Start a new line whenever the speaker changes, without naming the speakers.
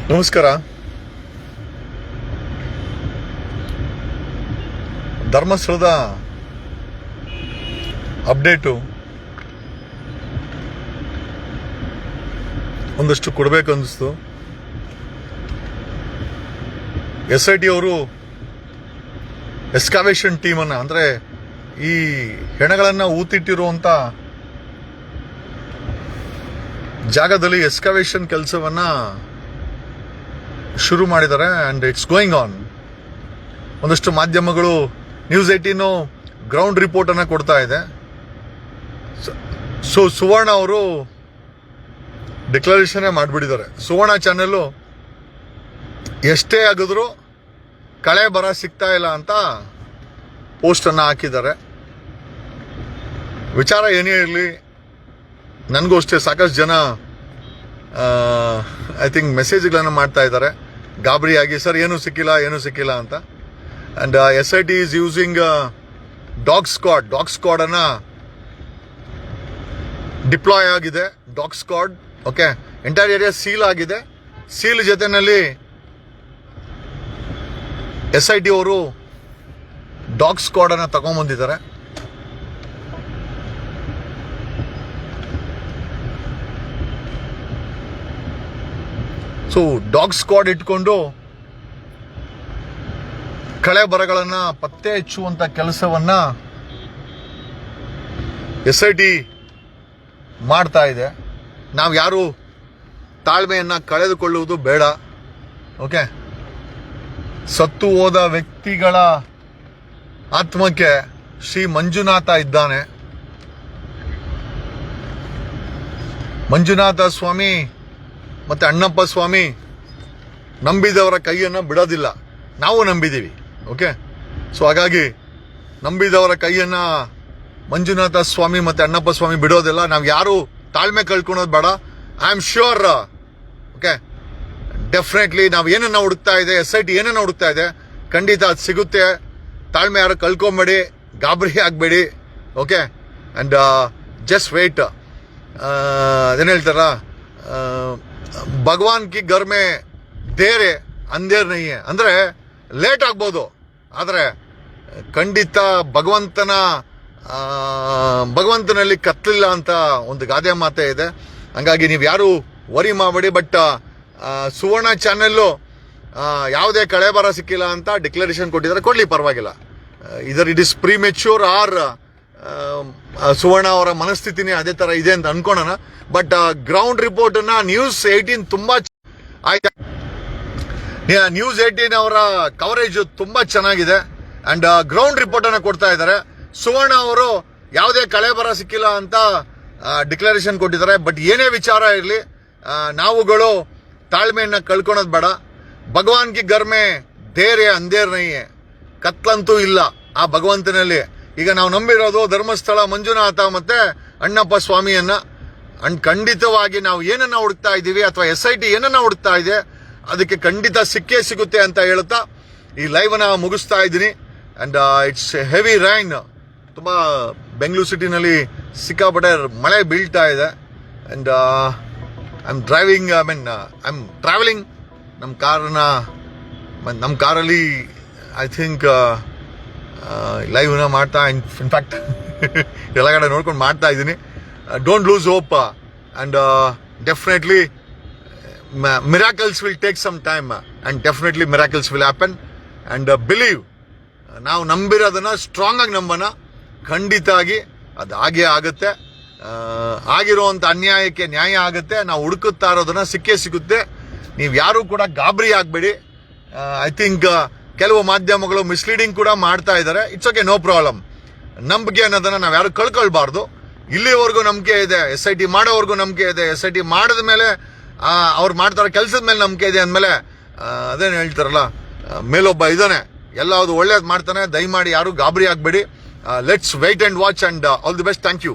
ನಮಸ್ಕಾರ. ಧರ್ಮಸ್ಥಳದ ಅಪ್ಡೇಟು ಒಂದಷ್ಟು ಕೊಡಬೇಕು ಅನ್ನಿಸ್ತು. SIT ಅವರು ಎಸ್ಕಾವೇಷನ್ ಟೀಮನ್ನು, ಅಂದರೆ ಈ ಹೆಣಗಳನ್ನು ಊತಿಟ್ಟಿರುವಂಥ ಜಾಗದಲ್ಲಿ ಎಸ್ಕಾವೇಷನ್ ಕೆಲಸವನ್ನು ಶುರು ಮಾಡಿದ್ದಾರೆ. And it's going on. ಒಂದಷ್ಟು ಮಾಧ್ಯಮಗಳು ನ್ಯೂಸ್ 18 ಗ್ರೌಂಡ್ ರಿಪೋರ್ಟನ್ನು ಕೊಡ್ತಾ ಇದೆ. ಸೊ ಸುವರ್ಣ ಅವರು ಡಿಕ್ಲರೇಷನ್ನೇ ಮಾಡಿಬಿಟ್ಟಿದ್ದಾರೆ. ಸುವರ್ಣ ಚಾನೆಲ್ಲು ಎಷ್ಟೇ ಆಗಿದ್ರು ಕಳೆ ಬರ ಸಿಗ್ತಾ ಇಲ್ಲ ಅಂತ ಪೋಸ್ಟನ್ನು ಹಾಕಿದ್ದಾರೆ. ವಿಚಾರ ಏನೇ ಇರಲಿ, ನನಗೂ ಅಷ್ಟೇ ಸಾಕಷ್ಟು ಜನ ಐ ಥಿಂಕ್ ಮೆಸೇಜ್ಗಳನ್ನು ಮಾಡ್ತಾ ಇದ್ದಾರೆ ಗಾಬರಿಯಾಗಿ, ಸರ್ ಏನೂ ಸಿಕ್ಕಿಲ್ಲ ಅಂತ. And SIT is using dog ಸ್ಕ್ವಾಡನ್ನು ಡಿಪ್ಲಾಯ್ ಆಗಿದೆ. Dog squad okay, entire area seal ಆಗಿದೆ. ಸೀಲ್ ಜೊತೆಯಲ್ಲಿ SIT ಅವರು ಡಾಗ್ ಸ್ಕ್ವಾಡನ್ನು ತಗೊಂಡ್ಬಂದಿದ್ದಾರೆ. ಸೊ ಡಾಗ್ ಸ್ಕ್ವಾಡ್ ಇಟ್ಕೊಂಡು ಕಳೆ ಬರಗಳನ್ನು ಪತ್ತೆ ಹಚ್ಚುವಂಥ ಕೆಲಸವನ್ನ SIT ಮಾಡ್ತಾ ಇದೆ. ನಾವು ಯಾರು ತಾಳ್ಮೆಯನ್ನು ಕಳೆದುಕೊಳ್ಳುವುದು ಬೇಡ. ಓಕೆ, ಸತ್ತು ಹೋದ ವ್ಯಕ್ತಿಗಳ ಆತ್ಮಕ್ಕೆ ಶ್ರೀ ಮಂಜುನಾಥ ಇದ್ದಾನೆ. ಮಂಜುನಾಥ ಸ್ವಾಮಿ ಮತ್ತು ಅಣ್ಣಪ್ಪ ಸ್ವಾಮಿ ನಂಬಿದವರ ಕೈಯನ್ನು ಬಿಡೋದಿಲ್ಲ. ನಾವು ನಂಬಿದ್ದೀವಿ. ಓಕೆ, ಸೊ ಹಾಗಾಗಿ ನಂಬಿದವರ ಕೈಯನ್ನು ಮಂಜುನಾಥ ಸ್ವಾಮಿ ಮತ್ತು ಅಣ್ಣಪ್ಪ ಸ್ವಾಮಿ ಬಿಡೋದಿಲ್ಲ. ನಾವು ಯಾರು ತಾಳ್ಮೆ ಕಳ್ಕೊಳೋದು ಬೇಡ. I am sure okay, definitely ನಾವು ಏನನ್ನ ಹುಡುಕ್ತಾ ಇದೆ, SIT ಏನನ್ನ ಹುಡುಕ್ತಾ ಇದೆ, ಖಂಡಿತ ಅದು ಸಿಗುತ್ತೆ. ತಾಳ್ಮೆ ಯಾರು ಕಳ್ಕೊಂಬೇಡಿ, ಗಾಬರಿ ಆಗಬೇಡಿ. Okay, and just wait. ಅದೇನು ಹೇಳ್ತಾರ, ಭಗವಾನ್ ಕಿ ಘರ್ ಮೇ ದೇರೆ ಅಂಧೇರ್ ನಹೀ ಹೈ. ಅಂದರೆ ಲೇಟ್ ಆಗ್ಬೋದು, ಆದರೆ ಖಂಡಿತ ಭಗವಂತನಲ್ಲಿ ಕತ್ತಲಿಲ್ಲ ಅಂತ ಒಂದು ಗಾದೆ ಮಾತೇ ಇದೆ. ಹಂಗಾಗಿ ನೀವು ಯಾರು ವರಿ ಮಾಡಬೇಡಿ. ಬಟ್ ಸುವರ್ಣ ಚಾನೆಲ್ಲು ಯಾವುದೇ ಕಳೆ ಬರ ಸಿಕ್ಕಿಲ್ಲ ಅಂತ ಡಿಕ್ಲರೇಷನ್ ಕೊಟ್ಟಿದ್ದಾರೆ. ಕೊಡಲಿ, ಪರವಾಗಿಲ್ಲ. Either it is premature or Suvarna ಅವರ ಮನಸ್ಥಿತಿನೇ ಅದೇ ಥರ ಇದೆ ಅಂತ ಅನ್ಕೊಳ್ಳೋಣ. ಬಟ್ ಗ್ರೌಂಡ್ ರಿಪೋರ್ಟನ್ನು ನ್ಯೂಸ್ 18 ತುಂಬ ಆಯ್ತು. ನ್ಯೂಸ್ 18 ಅವರ ಕವರೇಜ್ ತುಂಬ ಚೆನ್ನಾಗಿದೆ. ಆ್ಯಂಡ್ ಗ್ರೌಂಡ್ ರಿಪೋರ್ಟನ್ನು ಕೊಡ್ತಾ ಇದ್ದಾರೆ. ಸುವರ್ಣ ಅವರು ಯಾವುದೇ ಕಳೆ ಬರ ಸಿಕ್ಕಿಲ್ಲ ಅಂತ ಡಿಕ್ಲರೇಷನ್ ಕೊಟ್ಟಿದ್ದಾರೆ. ಬಟ್ ಏನೇ ವಿಚಾರ ಇರಲಿ, ನಾವುಗಳು ತಾಳ್ಮೆಯನ್ನು ಕಳ್ಕೊಳೋದು ಬೇಡ. ಭಗವಾನ್ ಕಿ ಘರ್ ಮೇ ದೇರೆ ಅಂಧೇರ್ ನಹೀ ಹೈ. ಕತ್ಲಂತೂ ಇಲ್ಲ ಆ ಭಗವಂತನಲ್ಲಿ. ಈಗ ನಾವು ನಂಬಿರೋದು ಧರ್ಮಸ್ಥಳ ಮಂಜುನಾಥ ಮತ್ತೆ ಅಣ್ಣಪ್ಪ ಸ್ವಾಮಿಯನ್ನ. ಅಂಡ್ ಖಂಡಿತವಾಗಿ ನಾವು ಏನನ್ನ ಹುಡುಕ್ತಾ ಇದ್ದೀವಿ ಅಥವಾ SIT ಏನನ್ನ ಹುಡುಕ್ತಾ ಇದೆ ಅದಕ್ಕೆ ಖಂಡಿತ ಸಿಕ್ಕೇ ಸಿಗುತ್ತೆ ಅಂತ ಹೇಳ್ತಾ ಈ ಲೈವ್ನ ಮುಗಿಸ್ತಾ ಇದ್ದೀನಿ. And it's heavy rain. ತುಂಬ ಬೆಂಗಳೂರು ಸಿಟಿನಲ್ಲಿ ಸಿಕ್ಕಾಪಟ್ಟೆ ಮಳೆ ಬೀಳ್ತಾ ಇದೆ. ಅಂಡ್ ಐ ಆಮ್ ಟ್ರಾವೆಲಿಂಗ್ ನಮ್ಮ ಕಾರಲ್ಲಿ ಐ ಥಿಂಕ್ ಲೈವ್ನ ಮಾಡ್ತಾ, ಇನ್ಫ್ಯಾಕ್ಟ್ ಎಲ್ಲ ಕಡೆ ನೋಡ್ಕೊಂಡು ಮಾಡ್ತಾ ಇದ್ದೀನಿ. Don't lose hope. And definitely miracles will take some time and definitely miracles will happen. And believe, ನಾವು ನಂಬಿರೋದನ್ನ ಸ್ಟ್ರಾಂಗ್ ಆಗಿ ನಂಬೋಣ. ಖಂಡಿತ ಆಗಿ ಅದು ಹಾಗೇ ಆಗುತ್ತೆ. ಆಗಿರುವಂಥ ಅನ್ಯಾಯಕ್ಕೆ ನ್ಯಾಯ ಆಗುತ್ತೆ. ನಾವು ಹುಡುಕುತ್ತಾ ಇರೋದನ್ನ ಸಿಕ್ಕೇ ಸಿಗುತ್ತೆ. ನೀವು ಯಾರೂ ಕೂಡ ಗಾಬರಿ ಆಗಬೇಡಿ. ಐ ಥಿಂಕ್ ಕೆಲವು ಮಾಧ್ಯಮಗಳು ಮಿಸ್ಲೀಡಿಂಗ್ ಕೂಡ ಮಾಡ್ತಾ ಇದ್ದಾರೆ. It's okay, no problem. ನಂಬಿಕೆ ಅನ್ನೋದನ್ನ ನಾವು ಯಾರು ಕಳ್ಕೊಳ್ಬಾರ್ದು. ಇಲ್ಲಿವರೆಗೂ ನಂಬಿಕೆ ಇದೆ, SIT ಮಾಡೋವರೆಗೂ ನಂಬಿಕೆ ಇದೆ. SIT ಮಾಡಿದ ಮೇಲೆ ಅವ್ರು ಮಾಡ್ತಾರೋ ಕೆಲಸದ ಮೇಲೆ ನಂಬಿಕೆ ಇದೆ ಅಂದಮೇಲೆ ಅದೇನು ಹೇಳ್ತಾರಲ್ಲ, ಮೇಲೊಬ್ಬ ಇದ್ದಾನೆ, ಎಲ್ಲವುದು ಒಳ್ಳೇದು ಮಾಡ್ತಾನೆ. ದಯಮಾಡಿ ಯಾರು ಗಾಬರಿ ಆಗಬೇಡಿ. Let's wait and watch and all the best. Thank you.